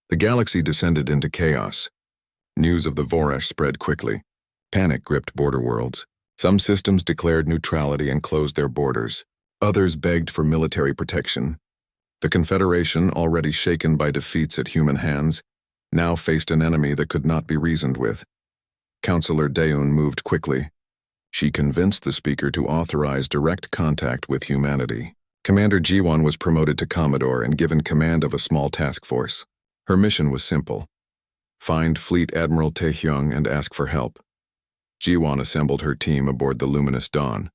The galaxy descended into chaos. News of the Vorash spread quickly. Panic gripped border worlds. Some systems declared neutrality and closed their borders. Others begged for military protection. The Confederation, already shaken by defeats at human hands, now faced an enemy that could not be reasoned with. Counselor Daeun moved quickly. She convinced the speaker to authorize direct contact with humanity. Commander Jiwon was promoted to Commodore and given command of a small task force. Her mission was simple: find Fleet Admiral Taehyung and ask for help. Jiwon assembled her team aboard the Luminous Dawn.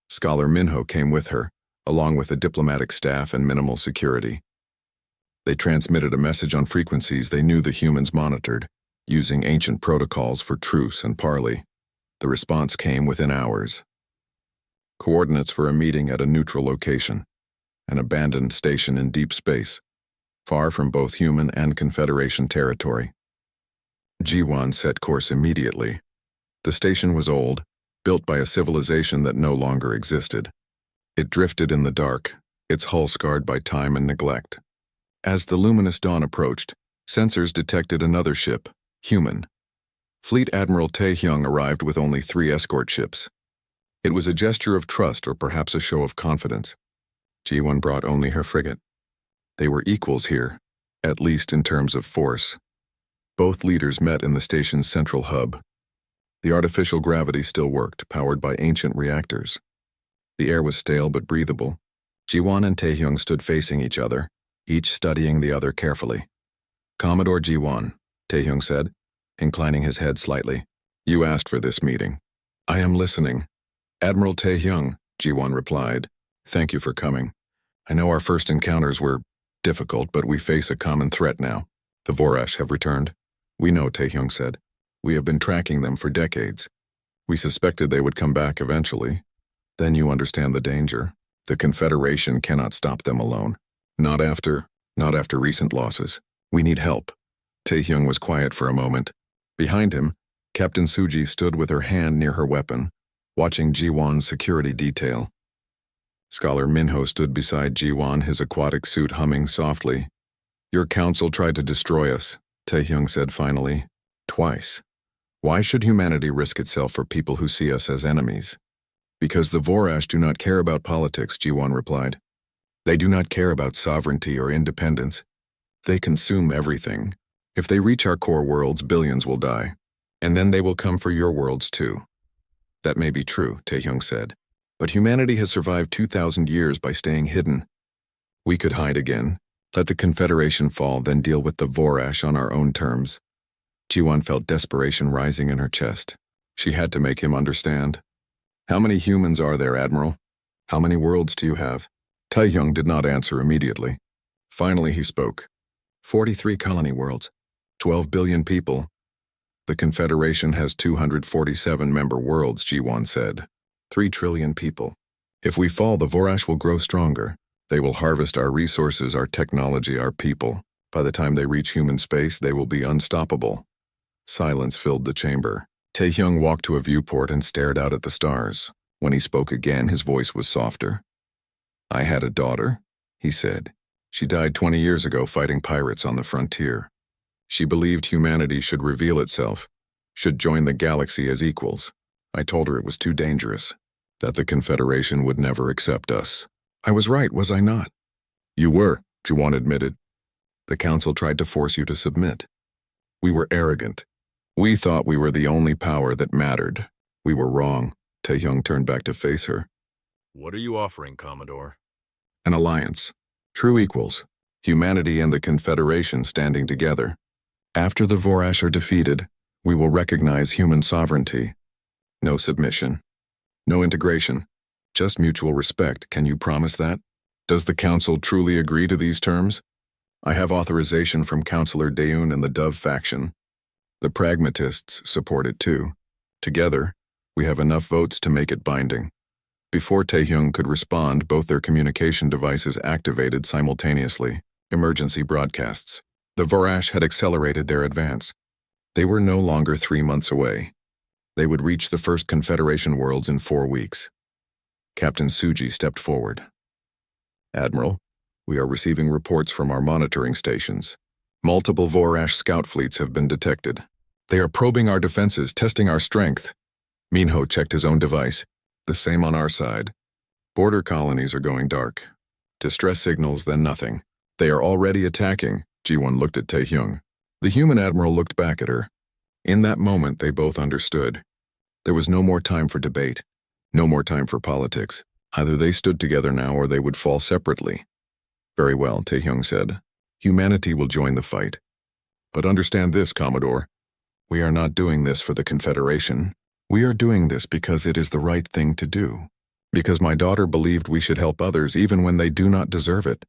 Scholar Minho came with her, along with a diplomatic staff and minimal security. They transmitted a message on frequencies they knew the humans monitored, using ancient protocols for truce and parley. The response came within hours. Coordinates for a meeting at a neutral location, an abandoned station in deep space, far from both human and Confederation territory. Jiwon set course immediately. The station was old, built by a civilization that no longer existed. It drifted in the dark, its hull scarred by time and neglect. As the luminous dawn approached, sensors detected another ship, human. Fleet Admiral Taehyung arrived with only 3 escort ships. It was a gesture of trust or perhaps a show of confidence. Jiwon brought only her frigate. They were equals here, at least in terms of force. Both leaders met in the station's central hub. The artificial gravity still worked, powered by ancient reactors. The air was stale but breathable. Jiwon and Taehyung stood facing each other, each studying the other carefully. "Commodore Jiwon," Taehyung said, inclining his head slightly. "You asked for this meeting." "I am listening." "Admiral Taehyung," Jiwon replied, "thank you for coming. I know our first encounters were difficult, but we face a common threat now. The Vorash have returned." "We know," Taehyung said. "We have been tracking them for decades. We suspected they would come back eventually. Then you understand the danger. The Confederation cannot stop them alone. Not after recent losses. We need help." Taehyung was quiet for a moment. Behind him, Captain Suji stood with her hand near her weapon, watching Jiwon's security detail. Scholar Minho stood beside Jiwon, his aquatic suit humming softly. "Your council tried to destroy us," Taehyung said finally. "Twice. Why should humanity risk itself for people who see us as enemies?" "Because the Vorash do not care about politics," Jiwon replied. "They do not care about sovereignty or independence. They consume everything. If they reach our core worlds, billions will die. And then they will come for your worlds too." "That may be true," Taehyung said. "But humanity has survived 2,000 years by staying hidden. We could hide again, let the Confederation fall, then deal with the Vorash on our own terms." Jiwon felt desperation rising in her chest. She had to make him understand. "How many humans are there, Admiral? How many worlds do you have?" Taehyung did not answer immediately. Finally he spoke. 43 colony worlds. 12 billion people. The Confederation has 247 member worlds, Jiwon said. 3 trillion people. If we fall, the Vorash will grow stronger. They will harvest our resources, our technology, our people. By the time they reach human space, they will be unstoppable. Silence filled the chamber. Taehyung walked to a viewport and stared out at the stars. When he spoke again, his voice was softer. "I had a daughter," he said. "She died 20 years ago fighting pirates on the frontier. She believed humanity should reveal itself, should join the galaxy as equals. I told her it was too dangerous, that the Confederation would never accept us. I was right, was I not?" "You were," Jiwon admitted. "The Council tried to force you to submit. We were arrogant. We thought we were the only power that mattered. We were wrong." Taehyung turned back to face her. "What are you offering, Commodore?" "An alliance. True equals. Humanity and the Confederation standing together. After the Vorash are defeated, we will recognize human sovereignty. No submission. No integration. Just mutual respect. Can you promise that? Does the Council truly agree to these terms?" "I have authorization from Counselor Daeun and the Dove faction. The Pragmatists support it too. Together, we have enough votes to make it binding." Before Taehyung could respond, both their communication devices activated simultaneously. Emergency broadcasts. The Vorash had accelerated their advance. They were no longer 3 months away. They would reach the first Confederation worlds in 4 weeks. Captain Suji stepped forward. "Admiral, we are receiving reports from our monitoring stations. Multiple Vorash scout fleets have been detected. They are probing our defenses, testing our strength. Minho checked his own device. The same on our side. Border colonies are going dark. Distress signals, then nothing. They are already attacking. Ji-won looked at Tae-hyung. The human admiral looked back at her. In that moment, they both understood. There was no more time for debate. No more time for politics. Either they stood together now or they would fall separately. Very well, Tae-hyung said. Humanity will join the fight. But understand this, Commodore. We are not doing this for the Confederation. We are doing this because it is the right thing to do. Because my daughter believed we should help others even when they do not deserve it.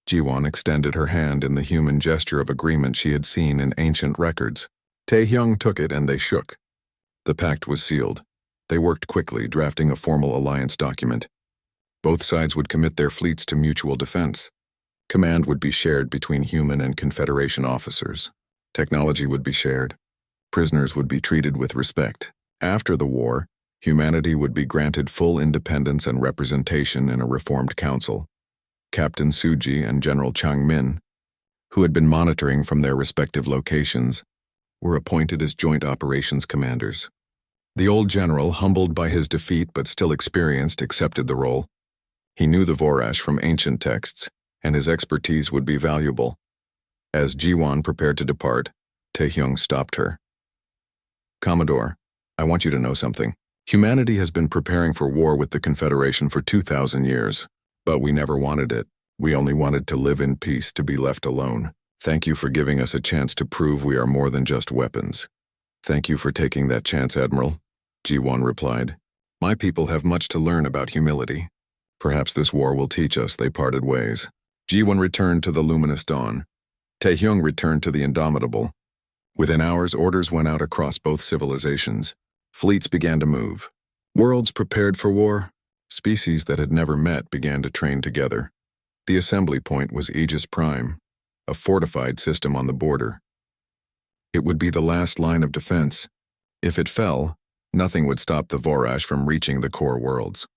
Ji-won extended her hand in the human gesture of agreement she had seen in ancient records. Tae-hyung took it and they shook. The pact was sealed. They worked quickly, drafting a formal alliance document. Both sides would commit their fleets to mutual defense. Command would be shared between human and Confederation officers. Technology would be shared. Prisoners would be treated with respect. After the war, humanity would be granted full independence and representation in a reformed council. Captain Suji and General Chang-min, who had been monitoring from their respective locations, were appointed as joint operations commanders. The old general, humbled by his defeat but still experienced, accepted the role. He knew the Vorash from ancient texts, and his expertise would be valuable. As Ji-won prepared to depart, Tae-hyung stopped her. Commodore, I want you to know something. Humanity has been preparing for war with the Confederation for 2,000 years, but we never wanted it. We only wanted to live in peace, to be left alone. Thank you for giving us a chance to prove we are more than just weapons. Thank you for taking that chance, Admiral, Ji-won replied. My people have much to learn about humility. Perhaps this war will teach us. They parted ways. Ji-won returned to the luminous dawn. Tae-hyung returned to the Indomitable. Within hours, orders went out across both civilizations. Fleets began to move. Worlds prepared for war. Species that had never met began to train together. The assembly point was HFY, a fortified system on the border. It would be the last line of defense. If it fell, nothing would stop the Vorash from reaching the core worlds.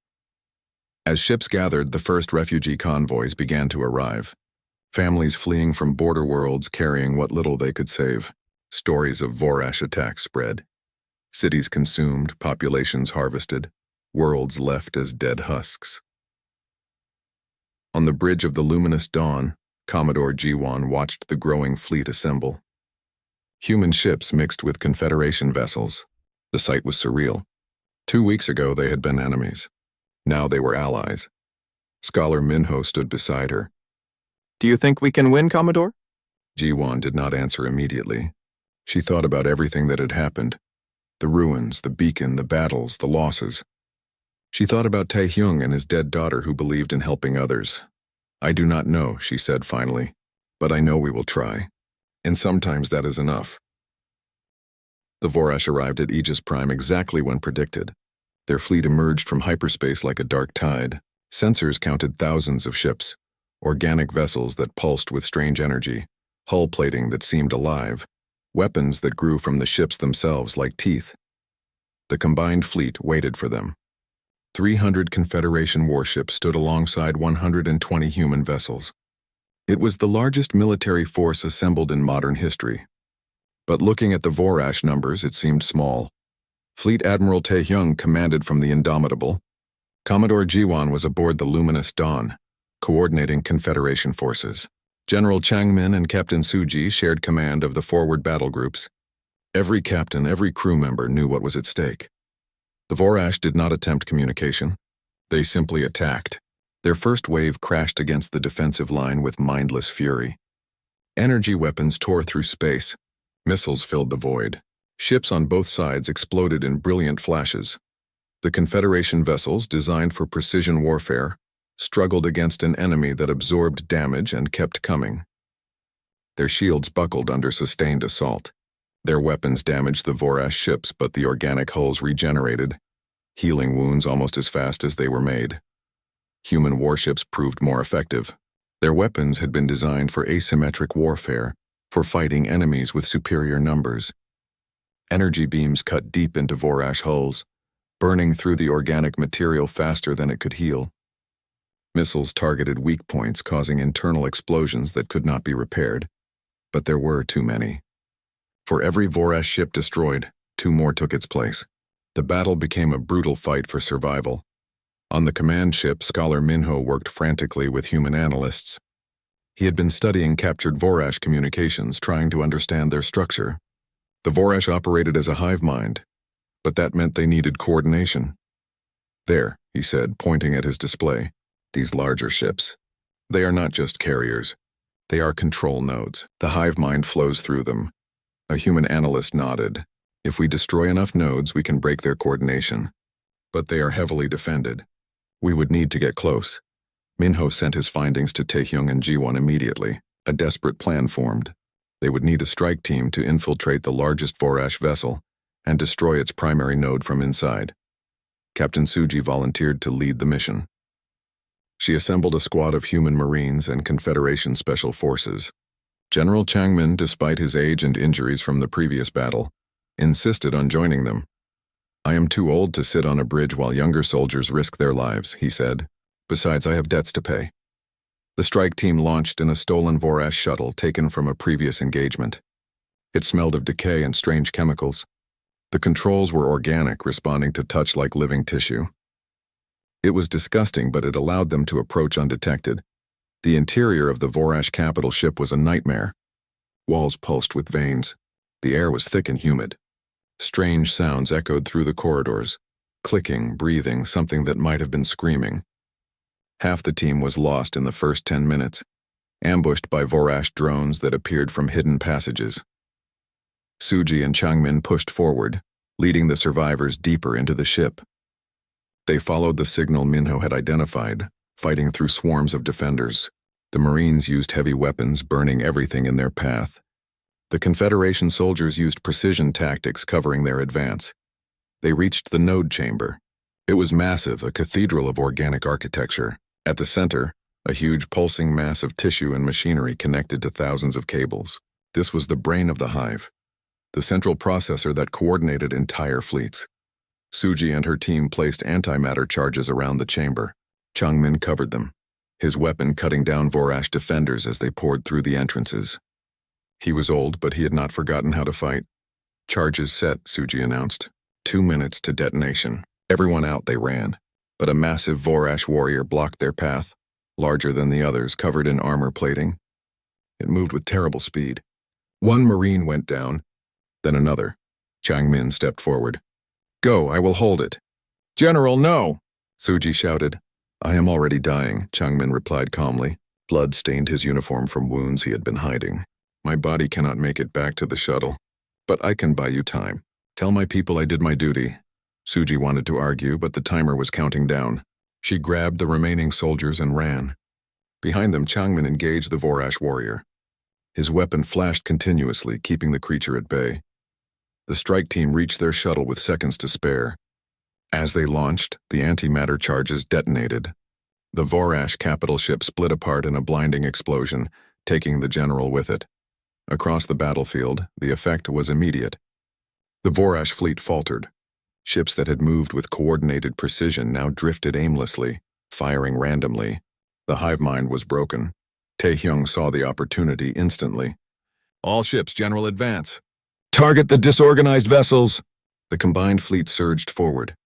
As ships gathered, the first refugee convoys began to arrive. Families fleeing from border worlds carrying what little they could save. Stories of Vorash attacks spread. Cities consumed, populations harvested, worlds left as dead husks. On the bridge of the luminous dawn, Commodore Ji-won watched the growing fleet assemble. Human ships mixed with Confederation vessels. The sight was surreal. 2 weeks ago they had been enemies. Now they were allies. Scholar Minho stood beside her. Do you think we can win, Commodore? Ji-won did not answer immediately. She thought about everything that had happened. The ruins, the beacon, the battles, the losses. She thought about Tae-hyung and his dead daughter who believed in helping others. I do not know, she said finally, but I know we will try. And sometimes that is enough. The Vorash arrived at HFY exactly when predicted. Their fleet emerged from hyperspace like a dark tide. Sensors counted thousands of ships, organic vessels that pulsed with strange energy, hull plating that seemed alive, weapons that grew from the ships themselves like teeth. The combined fleet waited for them. 300 Confederation warships stood alongside 120 human vessels. It was the largest military force assembled in modern history. But looking at the Vorash numbers, it seemed small. Fleet Admiral Tae-hyung commanded from the Indomitable. Commodore Ji-won was aboard the Luminous Dawn, coordinating Confederation forces. General Chang-min and Captain Suji shared command of the forward battle groups. Every captain, every crew member knew what was at stake. The Vorash did not attempt communication. They simply attacked. Their first wave crashed against the defensive line with mindless fury. Energy weapons tore through space. Missiles filled the void. Ships on both sides exploded in brilliant flashes. The Confederation vessels, designed for precision warfare, struggled against an enemy that absorbed damage and kept coming. Their shields buckled under sustained assault. Their weapons damaged the Vorash ships, but the organic hulls regenerated, healing wounds almost as fast as they were made. Human warships proved more effective. Their weapons had been designed for asymmetric warfare, for fighting enemies with superior numbers. Energy beams cut deep into Vorash hulls, burning through the organic material faster than it could heal. Missiles targeted weak points, causing internal explosions that could not be repaired. But there were too many. For every Vorash ship destroyed, 2 more took its place. The battle became a brutal fight for survival. On the command ship, Scholar Minho worked frantically with human analysts. He had been studying captured Vorash communications, trying to understand their structure. The Vorash operated as a hive mind, but that meant they needed coordination. "There," he said, pointing at his display. "These larger ships. They are not just carriers. They are control nodes. The hive mind flows through them." A human analyst nodded. "If we destroy enough nodes, we can break their coordination. But they are heavily defended. We would need to get close." Minho sent his findings to Taehyung and Jiwon immediately. A desperate plan formed. They would need a strike team to infiltrate the largest Vorash vessel and destroy its primary node from inside. Captain Suji volunteered to lead the mission. She assembled a squad of human Marines and Confederation Special Forces. General Changmin, despite his age and injuries from the previous battle, insisted on joining them. "I am too old to sit on a bridge while younger soldiers risk their lives," he said. "Besides, I have debts to pay." The strike team launched in a stolen Vorash shuttle taken from a previous engagement. It smelled of decay and strange chemicals. The controls were organic, responding to touch like living tissue. It was disgusting, but it allowed them to approach undetected. The interior of the Vorash capital ship was a nightmare. Walls pulsed with veins. The air was thick and humid. Strange sounds echoed through the corridors. Clicking, breathing, something that might have been screaming. Half the team was lost in the first 10 minutes, ambushed by Vorash drones that appeared from hidden passages. Suji and Changmin pushed forward, leading the survivors deeper into the ship. They followed the signal Minho had identified, fighting through swarms of defenders. The Marines used heavy weapons, burning everything in their path. The Confederation soldiers used precision tactics, covering their advance. They reached the node chamber. It was massive, a cathedral of organic architecture. At the center, a huge pulsing mass of tissue and machinery connected to thousands of cables. This was the brain of the hive, the central processor that coordinated entire fleets. Suji and her team placed antimatter charges around the chamber. Changmin covered them, his weapon cutting down Vorash defenders as they poured through the entrances. He was old, but he had not forgotten how to fight. "Charges set," Suji announced. 2 minutes to detonation. Everyone out, they ran. But a massive Vorash warrior blocked their path, larger than the others, covered in armor plating. It moved with terrible speed. One Marine went down, then another. Changmin stepped forward. "Go, I will hold it." "General, no!" Suji shouted. "I am already dying," Changmin replied calmly. Blood stained his uniform from wounds he had been hiding. "My body cannot make it back to the shuttle, but I can buy you time. Tell my people I did my duty." Suji wanted to argue, but the timer was counting down. She grabbed the remaining soldiers and ran. Behind them, Changmin engaged the Vorash warrior. His weapon flashed continuously, keeping the creature at bay. The strike team reached their shuttle with seconds to spare. As they launched, the antimatter charges detonated. The Vorash capital ship split apart in a blinding explosion, taking the general with it. Across the battlefield, the effect was immediate. The Vorash fleet faltered. Ships that had moved with coordinated precision now drifted aimlessly, firing randomly. The hive mind was broken. Taehyung saw the opportunity instantly. "All ships, General, advance. Target the disorganized vessels." The combined fleet surged forward.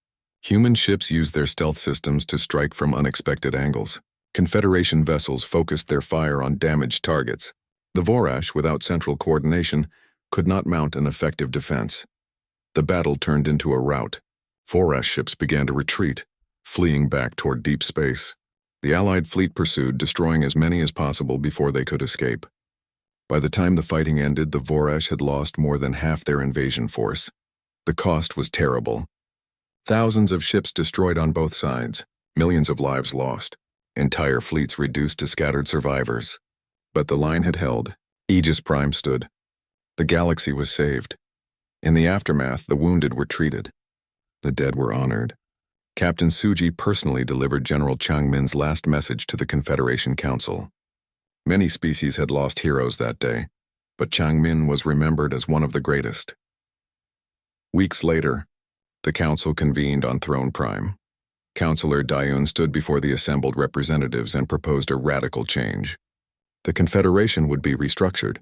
Human ships used their stealth systems to strike from unexpected angles. Confederation vessels focused their fire on damaged targets. The Vorash, without central coordination, could not mount an effective defense. The battle turned into a rout. Vorash ships began to retreat, fleeing back toward deep space. The Allied fleet pursued, destroying as many as possible before they could escape. By the time the fighting ended, the Vorash had lost more than half their invasion force. The cost was terrible. Thousands of ships destroyed on both sides, millions of lives lost, entire fleets reduced to scattered survivors. But the line had held. HFY stood. The galaxy was saved. In the aftermath, the wounded were treated. The dead were honored. Captain Suji personally delivered General Changmin's last message to the Confederation Council. Many species had lost heroes that day, but Changmin was remembered as one of the greatest. Weeks later, the council convened on Throne Prime. Councillor Dayun stood before the assembled representatives and proposed a radical change. The Confederation would be restructured.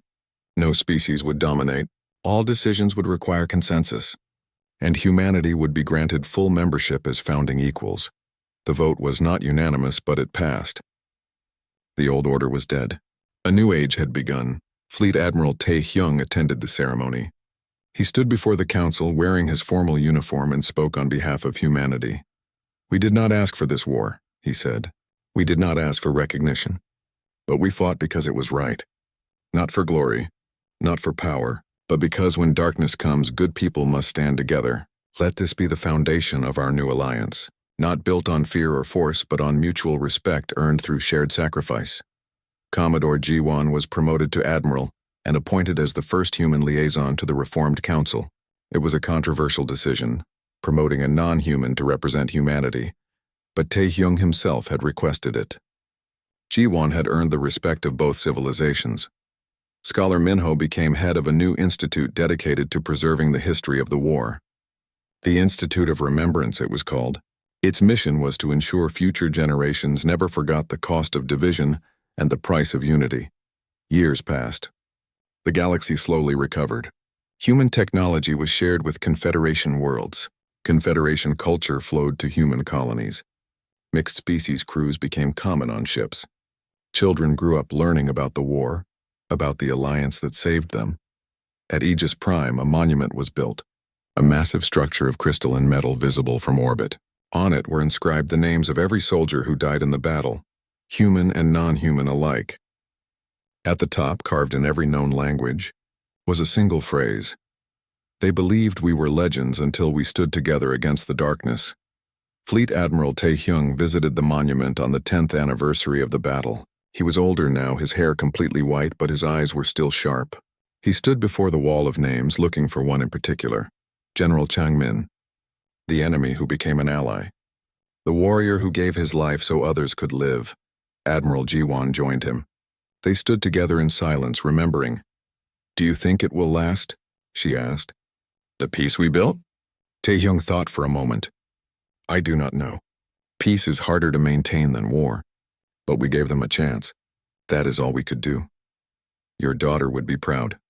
No species would dominate. All decisions would require consensus, and humanity would be granted full membership as founding equals. The vote was not unanimous, but it passed. The old order was dead. A new age had begun. Fleet Admiral Tae Hyung attended the ceremony. He stood before the council wearing his formal uniform and spoke on behalf of humanity. "We did not ask for this war," he said. "We did not ask for recognition. But we fought because it was right. Not for glory, not for power, but because when darkness comes, good people must stand together. Let this be the foundation of our new alliance, not built on fear or force, but on mutual respect earned through shared sacrifice." Commodore Ji-won was promoted to admiral and appointed as the first human liaison to the Reformed Council. It was a controversial decision, promoting a non-human to represent humanity, but Tae Hyung himself had requested it. Ji-won had earned the respect of both civilizations. Scholar Minho became head of a new institute dedicated to preserving the history of the war. The Institute of Remembrance, it was called. Its mission was to ensure future generations never forgot the cost of division and the price of unity. Years passed. The galaxy slowly recovered. Human technology was shared with Confederation worlds. Confederation culture flowed to human colonies. Mixed species crews became common on ships. Children grew up learning about the war, about the alliance that saved them. At HFY, a monument was built, a massive structure of crystal and metal visible from orbit. On it were inscribed the names of every soldier who died in the battle, human and non-human alike. At the top, carved in every known language, was a single phrase: "They believed we were legends until we stood together against the darkness." Fleet Admiral Tae Hyung visited the monument on the 10th anniversary of the battle. He was older now, his hair completely white, but his eyes were still sharp. He stood before the wall of names, looking for one in particular: General Changmin, the enemy who became an ally, the warrior who gave his life so others could live. Admiral Ji-won joined him. They stood together in silence, remembering. "Do you think it will last?" she asked. "The peace we built?" Tae Hyung thought for a moment. "I do not know. Peace is harder to maintain than war. But we gave them a chance. That is all we could do." "Your daughter would be proud,"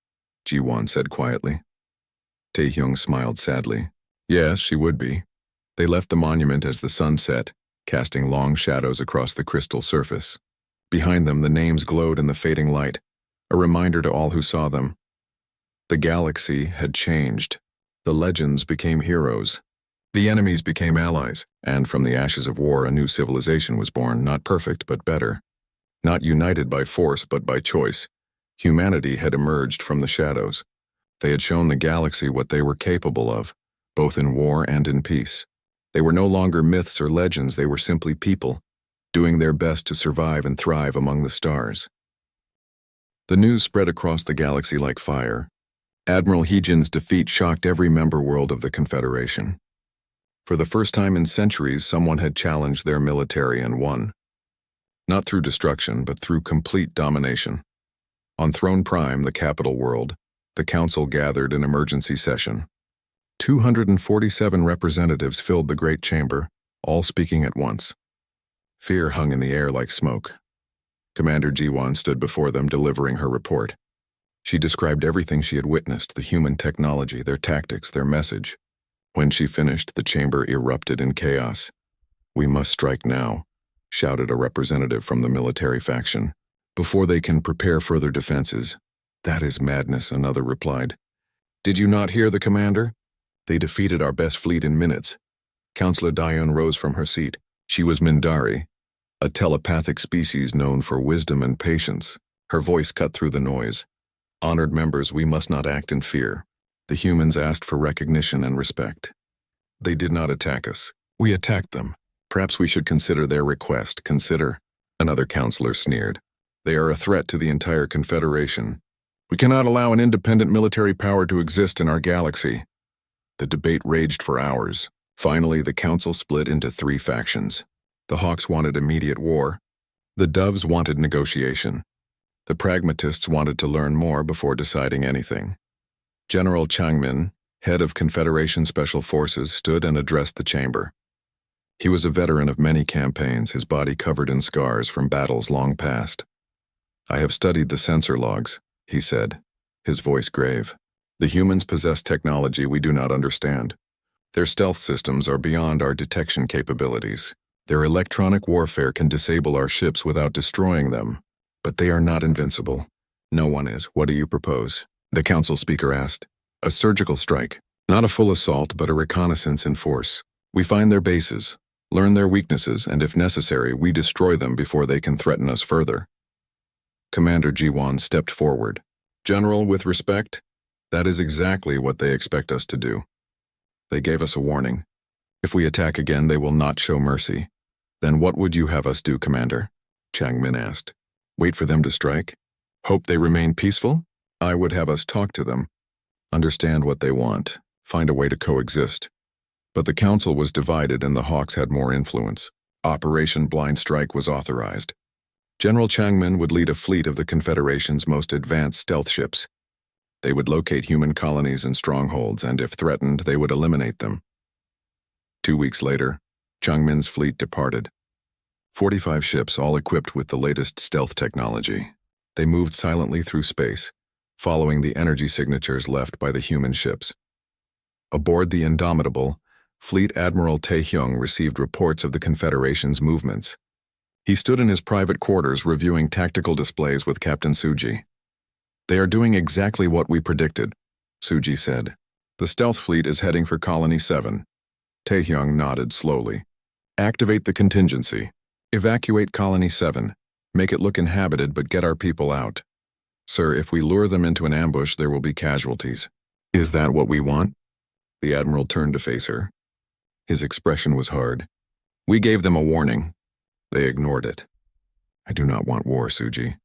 Ji-won said quietly. Tae Hyung smiled sadly. "Yes, she would be." They left the monument as the sun set, casting long shadows across the crystal surface. Behind them, the names glowed in the fading light, a reminder to all who saw them. The galaxy had changed. The legends became heroes. The enemies became allies, and from the ashes of war, a new civilization was born, not perfect, but better. Not united by force, but by choice. Humanity had emerged from the shadows. They had shown the galaxy what they were capable of, both in war and in peace. They were no longer myths or legends, they were simply people, doing their best to survive and thrive among the stars. The news spread across the galaxy like fire. Admiral Heejin's defeat shocked every member world of the Confederation. For the first time in centuries, someone had challenged their military and won. Not through destruction, but through complete domination. On Throne Prime, the capital world, the council gathered in emergency session. 247 representatives filled the great chamber, all speaking at once. Fear hung in the air like smoke. Commander Ji-won stood before them, delivering her report. She described everything she had witnessed, the human technology, their tactics, their message. When she finished, the chamber erupted in chaos. "We must strike now," shouted a representative from the military faction, "before they can prepare further defenses." "That is madness," another replied. "Did you not hear the commander? They defeated our best fleet in minutes." Councillor Dion rose from her seat. She was Mindari, a telepathic species known for wisdom and patience. Her voice cut through the noise. "Honored members, we must not act in fear. The humans asked for recognition and respect. They did not attack us. We attacked them. Perhaps we should consider their request." "Consider," another counselor sneered. "They are a threat to the entire Confederation. We cannot allow an independent military power to exist in our galaxy." The debate raged for hours. Finally, the council split into 3 factions. The Hawks wanted immediate war. The Doves wanted negotiation. The Pragmatists wanted to learn more before deciding anything. General Changmin, head of Confederation Special Forces, stood and addressed the chamber. He was a veteran of many campaigns, his body covered in scars from battles long past. "I have studied the sensor logs," he said. his voice grave. The humans possess technology we do not understand. Their stealth systems are beyond our detection capabilities. Their electronic warfare can disable our ships without destroying them. But they are not invincible. No one is. What do you propose? The council speaker asked. A surgical strike. Not a full assault, but a reconnaissance in force. We find their bases, learn their weaknesses, and if necessary, we destroy them before they can threaten us further. Commander Jiwan stepped forward. General, with respect, that is exactly what they expect us to do. They gave us a warning. If we attack again, they will not show mercy. Then what would you have us do, Commander? Changmin asked. Wait for them to strike? Hope they remain peaceful? I would have us talk to them. Understand what they want. Find a way to coexist. But the council was divided and the Hawks had more influence. Operation Blind Strike was authorized. General Changmin would lead a fleet of the Confederation's most advanced stealth ships. They would locate human colonies and strongholds, and if threatened, they would eliminate them. 2 weeks later, Changmin's fleet departed. 45 ships, all equipped with the latest stealth technology. They moved silently through space, following the energy signatures left by the human ships. Aboard the Indomitable, Fleet Admiral Taehyung received reports of the Confederation's movements. He stood in his private quarters reviewing tactical displays with Captain Suji. They are doing exactly what we predicted, Suji said. The stealth fleet is heading for Colony 7. Taehyung nodded slowly. Activate the contingency. Evacuate Colony 7. Make it look inhabited but get our people out. Sir, if we lure them into an ambush, there will be casualties. Is that what we want? The Admiral turned to face her. His expression was hard. We gave them a warning. They ignored it. I do not want war, Suji.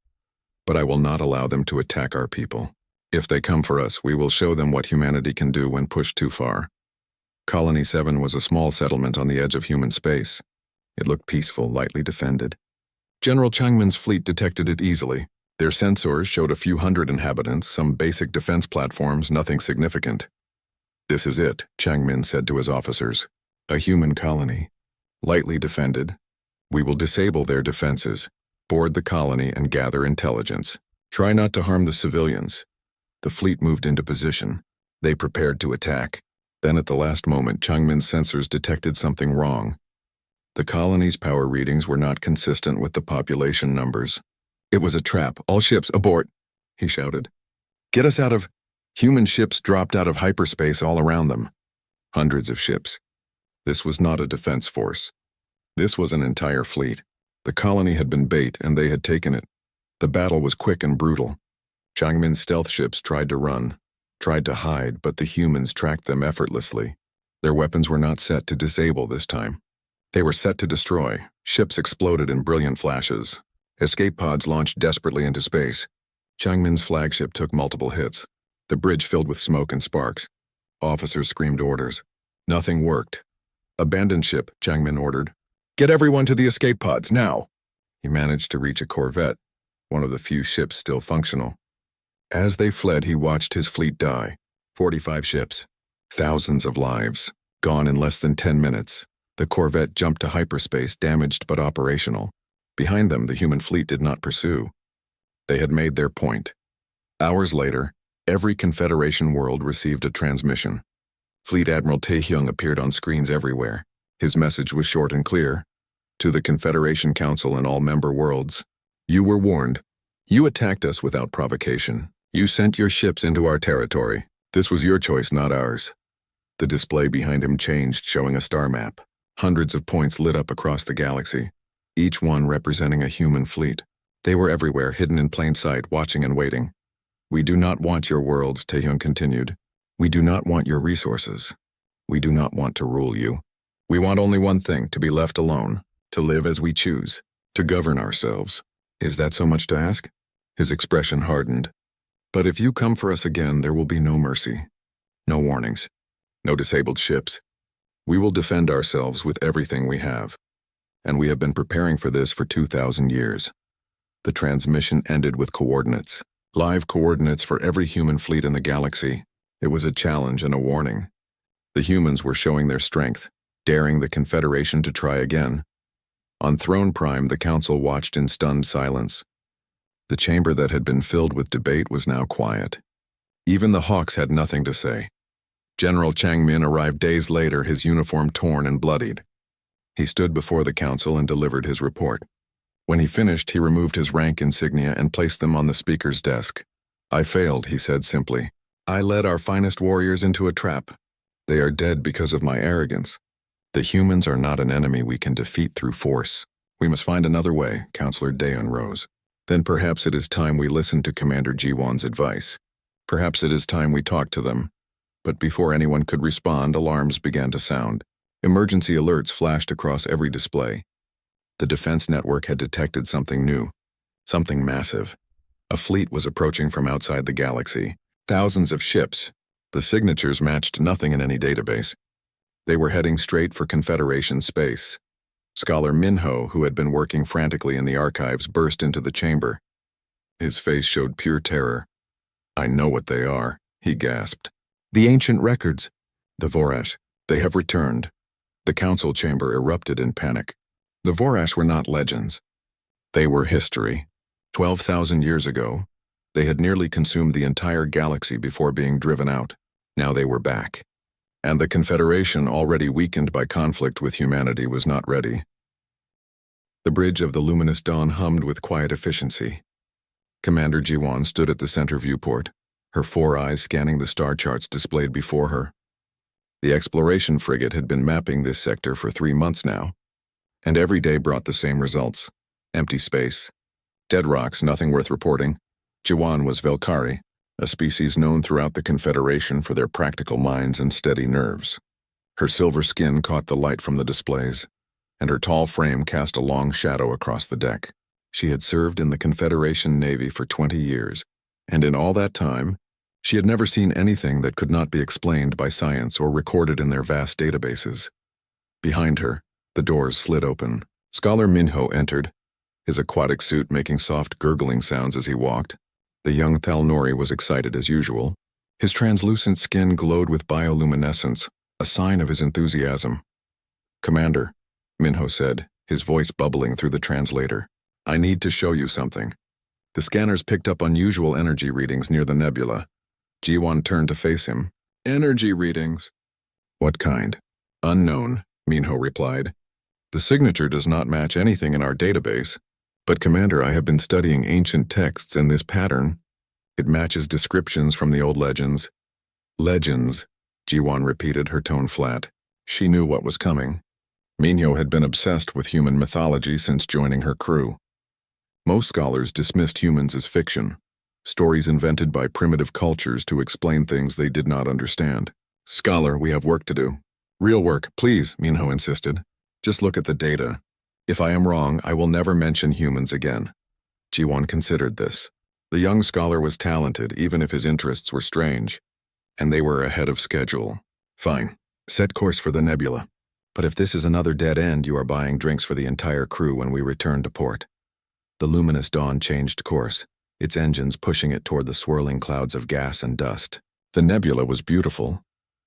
But I will not allow them to attack our people. If they come for us, we will show them what humanity can do when pushed too far. Colony 7 was a small settlement on the edge of human space. It looked peaceful, lightly defended. General Changmin's fleet detected it easily. Their sensors showed a few hundred inhabitants, some basic defense platforms, nothing significant. This is it, Changmin said to his officers. A human colony. Lightly defended. We will disable their defenses, board the colony, and gather intelligence. Try not to harm the civilians. The fleet moved into position. They prepared to attack. Then at the last moment, Changmin's sensors detected something wrong. The colony's power readings were not consistent with the population numbers. It was a trap. All ships abort, he shouted. Get us out of... Human ships dropped out of hyperspace all around them. Hundreds of ships. This was not a defense force. This was an entire fleet. The colony had been bait, and they had taken it. The battle was quick and brutal. Changmin's stealth ships tried to run, tried to hide, but the humans tracked them effortlessly. Their weapons were not set to disable this time. They were set to destroy. Ships exploded in brilliant flashes. Escape pods launched desperately into space. Changmin's flagship took multiple hits. The bridge filled with smoke and sparks. Officers screamed orders. Nothing worked. Abandon ship, Changmin ordered. Get everyone to the escape pods, now! He managed to reach a corvette, one of the few ships still functional. As they fled, he watched his fleet die. 45 ships. Thousands of lives. Gone in less than 10 minutes. The corvette jumped to hyperspace, damaged but operational. Behind them, the human fleet did not pursue. They had made their point. Hours later, every Confederation world received a transmission. Fleet Admiral Taehyung appeared on screens everywhere. His message was short and clear. To the Confederation Council and all member worlds, you were warned. You attacked us without provocation. You sent your ships into our territory. This was your choice, not ours. The display behind him changed, showing a star map. Hundreds of points lit up across the galaxy, each one representing a human fleet. They were everywhere, hidden in plain sight, watching and waiting. We do not want your worlds, Taehyung continued. We do not want your resources. We do not want to rule you. We want only one thing, to be left alone, to live as we choose, to govern ourselves. Is that so much to ask? His expression hardened. But if you come for us again, there will be no mercy. No warnings. No disabled ships. We will defend ourselves with everything we have. And we have been preparing for this for 2,000 years. The transmission ended with coordinates. Live coordinates for every human fleet in the galaxy. It was a challenge and a warning. The humans were showing their strength, daring the Confederation to try again. On Throne Prime, the Council watched in stunned silence. The chamber that had been filled with debate was now quiet. Even the Hawks had nothing to say. General Changmin arrived days later, his uniform torn and bloodied. He stood before the council and delivered his report. When he finished, he removed his rank insignia and placed them on the speaker's desk. "I failed," he said simply. "I led our finest warriors into a trap. They are dead because of my arrogance. The humans are not an enemy we can defeat through force. We must find another way." Counselor Daeun rose. "Then perhaps it is time we listen to Commander Jiwon's advice. Perhaps it is time we talk to them." But before anyone could respond, alarms began to sound. Emergency alerts flashed across every display. The defense network had detected something new, something massive. A fleet was approaching from outside the galaxy. Thousands of ships. The signatures matched nothing in any database. They were heading straight for Confederation space. Scholar Minho, who had been working frantically in the archives, burst into the chamber. His face showed pure terror. "I know what they are," he gasped. "The ancient records. The Vorash. They have returned." The council chamber erupted in panic. The Vorash were not legends. They were history. 12,000 years ago, they had nearly consumed the entire galaxy before being driven out. Now they were back. And the Confederation, already weakened by conflict with humanity, was not ready. The bridge of the luminous dawn hummed with quiet efficiency. Commander Jiwon stood at the center viewport, her 4 eyes scanning the star charts displayed before her. The exploration frigate had been mapping this sector for 3 months now, and every day brought the same results. Empty space. Dead rocks, nothing worth reporting. Jiwon was Velkari, a species known throughout the Confederation for their practical minds and steady nerves. Her silver skin caught the light from the displays, and her tall frame cast a long shadow across the deck. She had served in the Confederation Navy for 20 years, and in all that time, she had never seen anything that could not be explained by science or recorded in their vast databases. Behind her, the doors slid open. Scholar Minho entered, his aquatic suit making soft gurgling sounds as he walked. The young Thalnori was excited as usual. His translucent skin glowed with bioluminescence, a sign of his enthusiasm. "Commander," Minho said, his voice bubbling through the translator, "I need to show you something." The scanners picked up unusual energy readings near the nebula. Jiwon turned to face him. "Energy readings." "What kind?" "Unknown," Minho replied. "The signature does not match anything in our database. But Commander, I have been studying ancient texts, and this pattern, it matches descriptions from the old legends." "Legends," Jiwon repeated, her tone flat. She knew what was coming. Minho had been obsessed with human mythology since joining her crew. Most scholars dismissed humans as fiction, stories invented by primitive cultures to explain things they did not understand. "Scholar, we have work to do." "Real work, please," Minho insisted. "Just look at the data. If I am wrong, I will never mention humans again." Jiwon considered this. The young scholar was talented, even if his interests were strange, and they were ahead of schedule. "Fine. Set course for the nebula. But if this is another dead end, you are buying drinks for the entire crew when we return to port." The luminous dawn changed course, its engines pushing it toward the swirling clouds of gas and dust. The nebula was beautiful,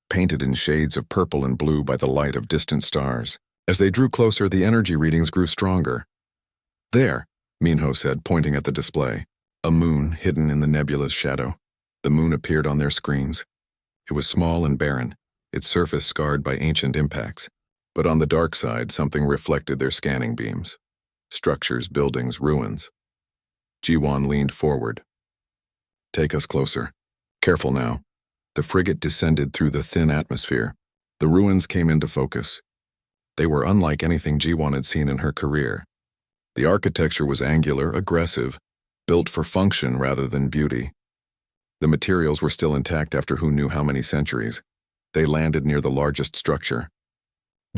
painted in shades of purple and blue by the light of distant stars. As they drew closer, the energy readings grew stronger. "There," Minho said, pointing at the display. A moon hidden in the nebula's shadow. The moon appeared on their screens. It was small and barren, its surface scarred by ancient impacts. But on the dark side, something reflected their scanning beams. Structures, buildings, ruins. Jiwon leaned forward. "Take us closer. Careful now." The frigate descended through the thin atmosphere. The ruins came into focus. They were unlike anything Jiwon had seen in her career. The architecture was angular, aggressive, built for function rather than beauty. The materials were still intact after who knew how many centuries. They landed near the largest structure.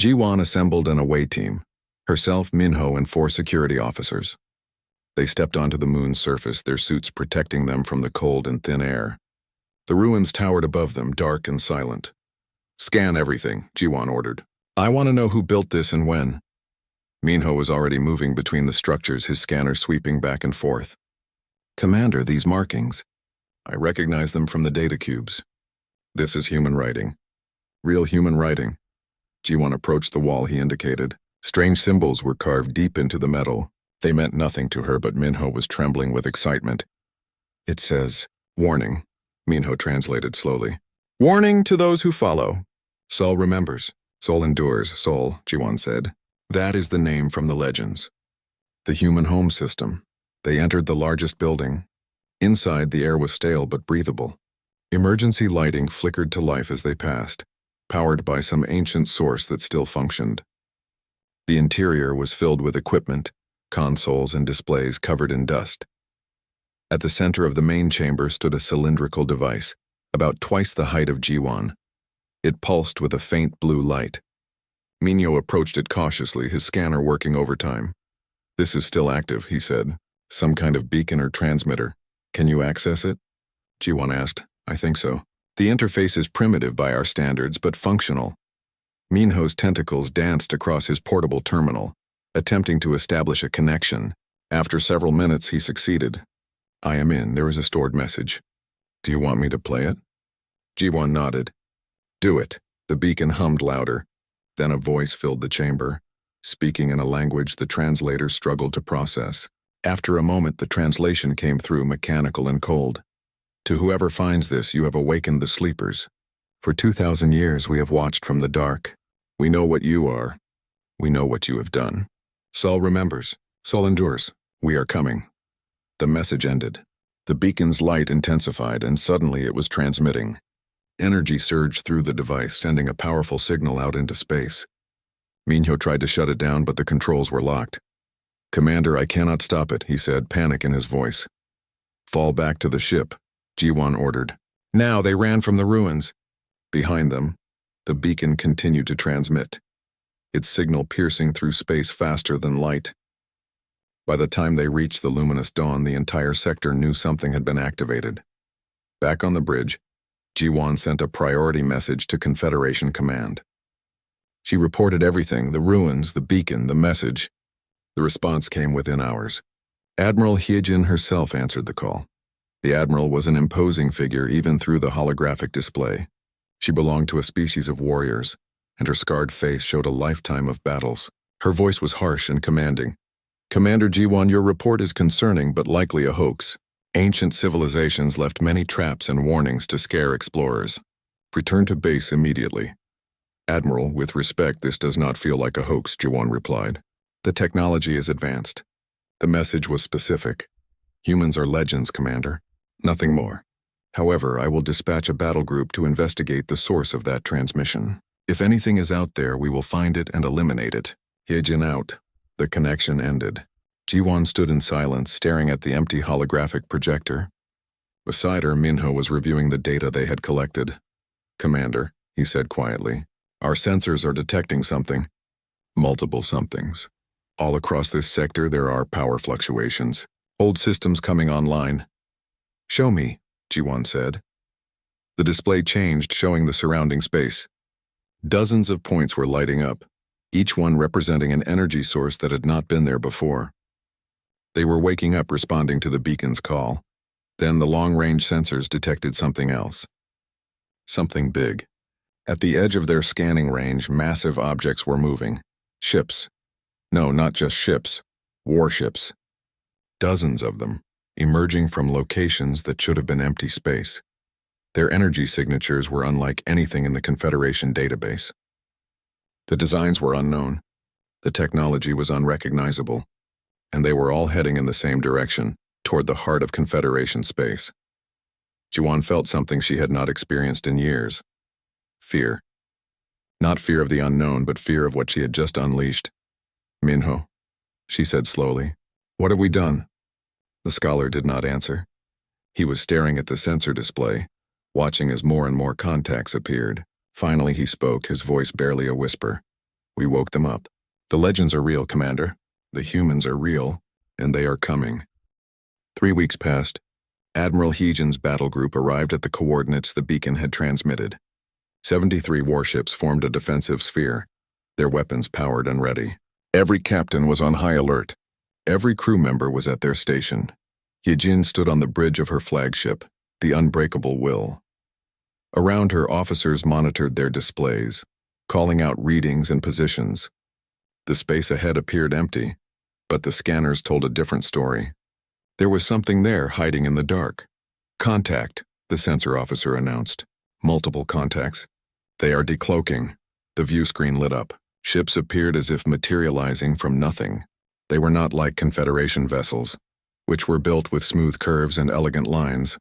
Jiwon assembled an away team, herself, Minho, and 4 security officers. They stepped onto the moon's surface, their suits protecting them from the cold and thin air. The ruins towered above them, dark and silent. "Scan everything," Jiwon ordered. "I want to know who built this and when." Minho was already moving between the structures, his scanner sweeping back and forth. "Commander, these markings. I recognize them from the data cubes. This is human writing. Real human writing." Jiwon approached the wall he indicated. Strange symbols were carved deep into the metal. They meant nothing to her, but Minho was trembling with excitement. "It says, 'Warning. Minho translated slowly. Warning to those who follow. Sol remembers. Sol endures, Sol, Jiwan said. That is the name from the legends. The human home system. They entered the largest building. Inside, the air was stale but breathable. Emergency lighting flickered to life as they passed, powered by some ancient source that still functioned. The interior was filled with equipment, consoles and displays covered in dust. At the center of the main chamber stood a cylindrical device, about twice the height of Jiwan. It pulsed with a faint blue light. Minho approached it cautiously, his scanner working overtime. This is still active, he said. Some kind of beacon or transmitter. Can you access it? Jiwan asked. I think so. The interface is primitive by our standards, but functional. Minho's tentacles danced across his portable terminal, attempting to establish a connection. After several minutes, he succeeded. I am in. There is a stored message. Do you want me to play it? Jiwan nodded. Do it. The beacon hummed louder. Then a voice filled the chamber, speaking in a language the translator struggled to process. After a moment, the translation came through mechanical and cold. To whoever finds this, you have awakened the sleepers. For 2,000 years we have watched from the dark. We know what you are. We know what you have done. Sol remembers. Sol endures. We are coming. The message ended. The beacon's light intensified, and suddenly it was transmitting. Energy surged through the device, sending a powerful signal out into space. Minho tried to shut it down, but the controls were locked. Commander, I cannot stop it, he said, panic in his voice. Fall back to the ship, Jiwan ordered. Now they ran from the ruins. Behind them, the beacon continued to transmit, its signal piercing through space faster than light. By the time they reached the luminous dawn, the entire sector knew something had been activated. Back on the bridge, Jiwan sent a priority message to Confederation Command. She reported everything, the ruins, the beacon, the message. The response came within hours. Admiral Hyejin herself answered the call. The Admiral was an imposing figure even through the holographic display. She belonged to a species of warriors, and her scarred face showed a lifetime of battles. Her voice was harsh and commanding. Commander Jiwan, your report is concerning but likely a hoax. Ancient civilizations left many traps and warnings to scare explorers. Return to base immediately. Admiral, with respect, this does not feel like a hoax, Jiwan replied. The technology is advanced. The message was specific. Humans are legends, Commander. Nothing more. However, I will dispatch a battle group to investigate the source of that transmission. If anything is out there, we will find it and eliminate it. Hyejin out. The connection ended. Jiwan stood in silence, staring at the empty holographic projector. Beside her, Minho was reviewing the data they had collected. Commander, he said quietly, our sensors are detecting something. Multiple somethings. All across this sector, there are power fluctuations. Old systems coming online. Show me, Jiwan said. The display changed, showing the surrounding space. Dozens of points were lighting up, each one representing an energy source that had not been there before. They were waking up, responding to the beacon's call. Then the long-range sensors detected something else. Something big. At the edge of their scanning range, massive objects were moving. Ships. No, not just ships. Warships. Dozens of them, emerging from locations that should have been empty space. Their energy signatures were unlike anything in the Confederation database. The designs were unknown. The technology was unrecognizable. And they were all heading in the same direction, toward the heart of Confederation space. Jiwan felt something she had not experienced in years. Fear. Not fear of the unknown, but fear of what she had just unleashed. Minho, she said slowly, what have we done? The scholar did not answer. He was staring at the sensor display, watching as more and more contacts appeared. Finally he spoke, his voice barely a whisper. We woke them up. The legends are real, Commander. The humans are real, and they are coming. 3 weeks passed. Admiral Hyejin's battle group arrived at the coordinates the beacon had transmitted. 73 warships formed a defensive sphere, their weapons powered and ready. Every captain was on high alert. Every crew member was at their station. Hyejin stood on the bridge of her flagship, the Unbreakable Will. Around her, officers monitored their displays, calling out readings and positions. The space ahead appeared empty, but the scanners told a different story. There was something there hiding in the dark. Contact, the sensor officer announced. Multiple contacts. They are decloaking. The view screen lit up. Ships appeared as if materializing from nothing. They were not like Confederation vessels, which were built with smooth curves and elegant lines.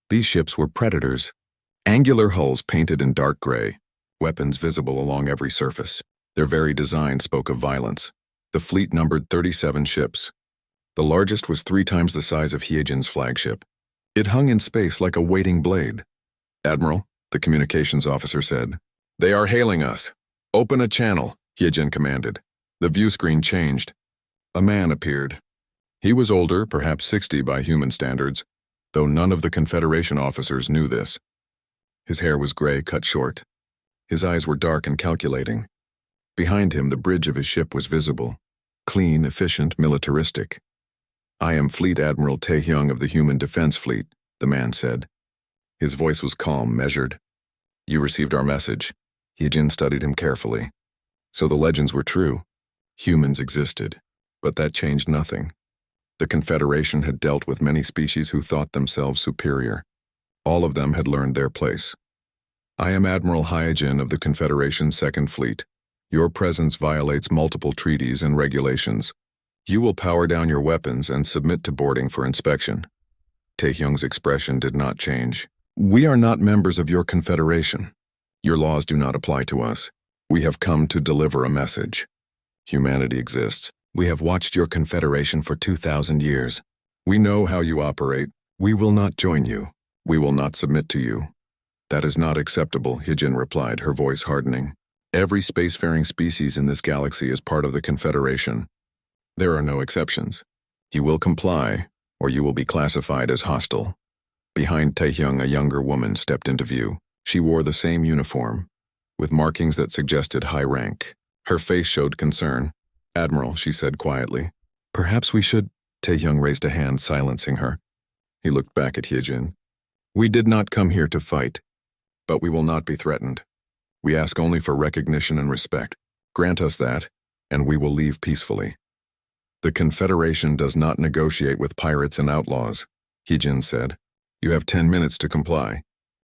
These ships were predators. Angular hulls painted in dark gray, weapons visible along every surface. Their very design spoke of violence. The fleet numbered 37 ships. The largest was 3 times the size of Hyejin's flagship. It hung in space like a waiting blade. "Admiral," the communications officer said. "They are hailing us. Open a channel," Hyejin commanded. The view screen changed. A man appeared. He was older, perhaps 60 by human standards, though none of the Confederation officers knew this. His hair was gray, cut short. His eyes were dark and calculating. Behind him, the bridge of his ship was visible. Clean, efficient, militaristic. "I am Fleet Admiral Taehyung of the Human Defense Fleet," the man said. His voice was calm, measured. "You received our message." Hyejin studied him carefully. So the legends were true. Humans existed, but that changed nothing. The Confederation had dealt with many species who thought themselves superior. All of them had learned their place. "I am Admiral Hyejin of the Confederation's Second Fleet. Your presence violates multiple treaties and regulations. You will power down your weapons and submit to boarding for inspection." Taehyung's expression did not change. "We are not members of your Confederation. Your laws do not apply to us. We have come to deliver a message. Humanity exists. We have watched your Confederation for 2,000 years. We know how you operate. We will not join you. We will not submit to you." "That is not acceptable," Hyejin replied, her voice hardening. "Every spacefaring species in this galaxy is part of the Confederation. There are no exceptions. You will comply, or you will be classified as hostile." Behind Taehyung, a younger woman stepped into view. She wore the same uniform, with markings that suggested high rank. Her face showed concern. "Admiral," she said quietly. "Perhaps we should—" Taehyung raised a hand, silencing her. He looked back at Hyejin. "We did not come here to fight, but we will not be threatened. We ask only for recognition and respect. Grant us that, and we will leave peacefully." "The Confederation does not negotiate with pirates and outlaws," Hyejin said. "You have 10 minutes to comply.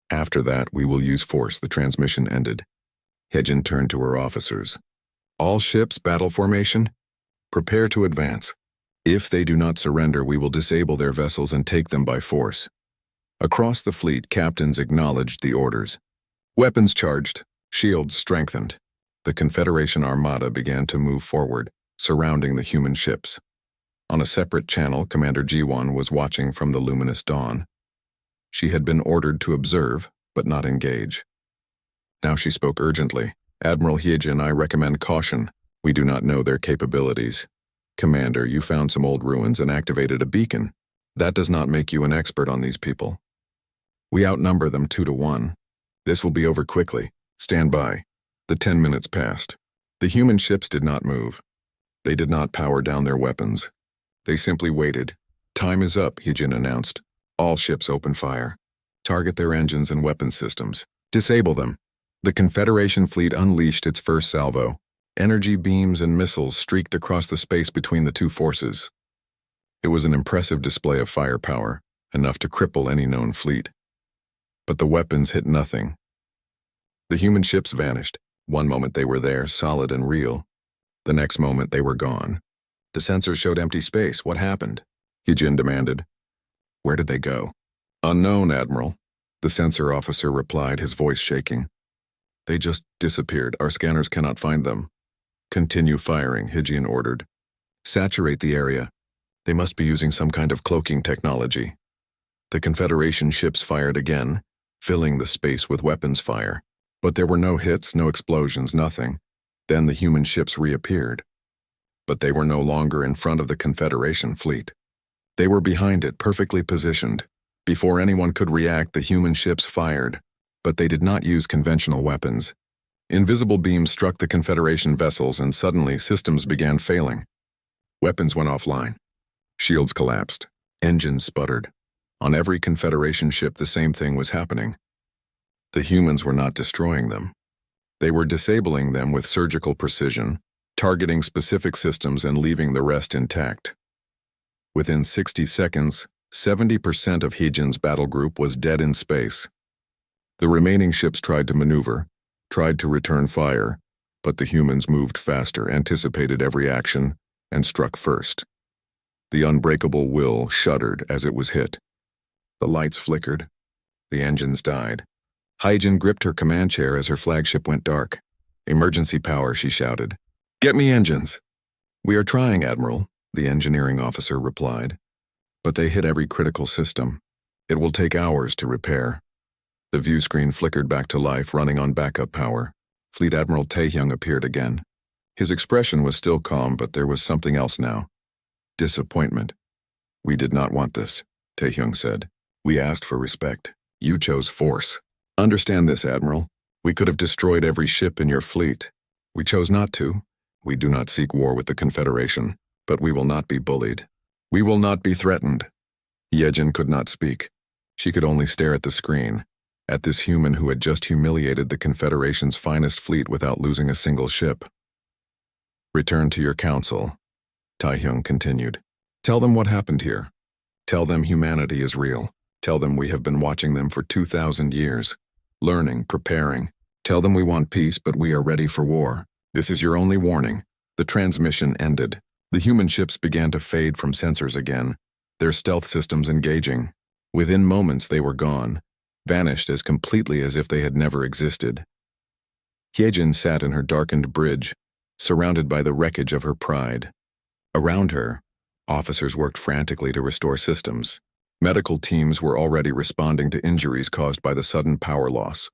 After that, we will use force." The transmission ended. Hyejin turned to her officers. "All ships, battle formation. Prepare to advance. If they do not surrender, we will disable their vessels and take them by force." Across the fleet, captains acknowledged the orders. Weapons charged, shields strengthened. The Confederation Armada began to move forward, surrounding the human ships. On a separate channel, Commander Ji-won was watching from the luminous dawn. She had been ordered to observe, but not engage. Now she spoke urgently. "Admiral Hyejin, I recommend caution. We do not know their capabilities. Commander, you found some old ruins and activated a beacon. That does not make you an expert on these people. We outnumber them 2 to 1. This will be over quickly. Stand by." The 10 minutes passed. The human ships did not move. They did not power down their weapons. They simply waited. "Time is up," Hyejin announced. "All ships open fire. Target their engines and weapon systems. Disable them." The Confederation fleet unleashed its first salvo. Energy beams and missiles streaked across the space between the two forces. It was an impressive display of firepower, enough to cripple any known fleet. But the weapons hit nothing. The human ships vanished. One moment they were there, solid and real. The next moment they were gone. The sensors showed empty space. What happened? Hyejin demanded. "Where did they go?" "Unknown, Admiral," the sensor officer replied, his voice shaking. "They just disappeared. Our scanners cannot find them." "Continue firing," Hyejin ordered. "Saturate the area. They must be using some kind of cloaking technology." The Confederation ships fired again, filling the space with weapons fire. But there were no hits, no explosions, nothing. Then the human ships reappeared. But they were no longer in front of the Confederation fleet. They were behind it, perfectly positioned. Before anyone could react, the human ships fired. But they did not use conventional weapons. Invisible beams struck the Confederation vessels, and suddenly systems began failing. Weapons went offline. Shields collapsed. Engines sputtered. On every Confederation ship, the same thing was happening. The humans were not destroying them. They were disabling them with surgical precision, targeting specific systems and leaving the rest intact. Within 60 seconds, 70% of Heejin's battle group was dead in space. The remaining ships tried to maneuver, tried to return fire, but the humans moved faster, anticipated every action, and struck first. The unbreakable will shuddered as it was hit. The lights flickered. The engines died. Heijin gripped her command chair as her flagship went dark. "Emergency power," she shouted. "Get me engines." "We are trying, Admiral," the engineering officer replied. "But they hit every critical system. It will take hours to repair." The view screen flickered back to life, running on backup power. Fleet Admiral Taehyung appeared again. His expression was still calm, but there was something else now. Disappointment. "We did not want this," Taehyung said. "We asked for respect. You chose force. Understand this, Admiral. We could have destroyed every ship in your fleet. We chose not to. We do not seek war with the Confederation, but we will not be bullied. We will not be threatened." Yejin could not speak. She could only stare at the screen, at this human who had just humiliated the Confederation's finest fleet without losing a single ship. "Return to your council," Taehyung continued. "Tell them what happened here. Tell them humanity is real. Tell them we have been watching them for 2,000 years, learning, preparing. Tell them we want peace, but we are ready for war. This is your only warning." The transmission ended. The human ships began to fade from sensors again, their stealth systems engaging. Within moments they were gone, vanished as completely as if they had never existed. Hyejin sat in her darkened bridge, surrounded by the wreckage of her pride. Around her, officers worked frantically to restore systems. Medical teams were already responding to injuries caused by the sudden power loss.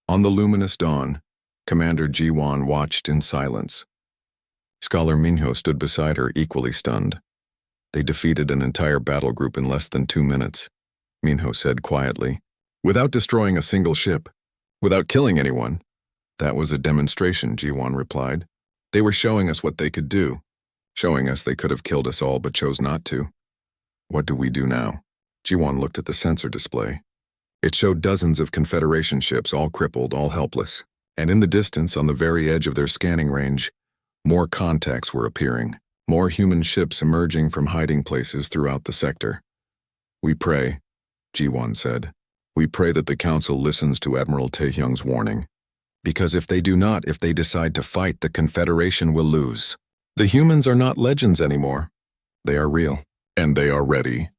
On the luminous dawn, Commander Ji-won watched in silence. Scholar Minho stood beside her, equally stunned. "They defeated an entire battle group in less than 2 minutes," Minho said quietly. "Without destroying a single ship, without killing anyone." "That was a demonstration," Ji-won replied. "They were showing us what they could do, showing us they could have killed us all but chose not to." "What do we do now?" Ji-won looked at the sensor display. It showed dozens of Confederation ships, all crippled, all helpless. And in the distance, on the very edge of their scanning range, more contacts were appearing, more human ships emerging from hiding places throughout the sector. "We pray," Ji-won said. "We pray that the Council listens to Admiral Taehyung's warning. Because if they do not, if they decide to fight, the Confederation will lose. The humans are not legends anymore. They are real, and they are ready."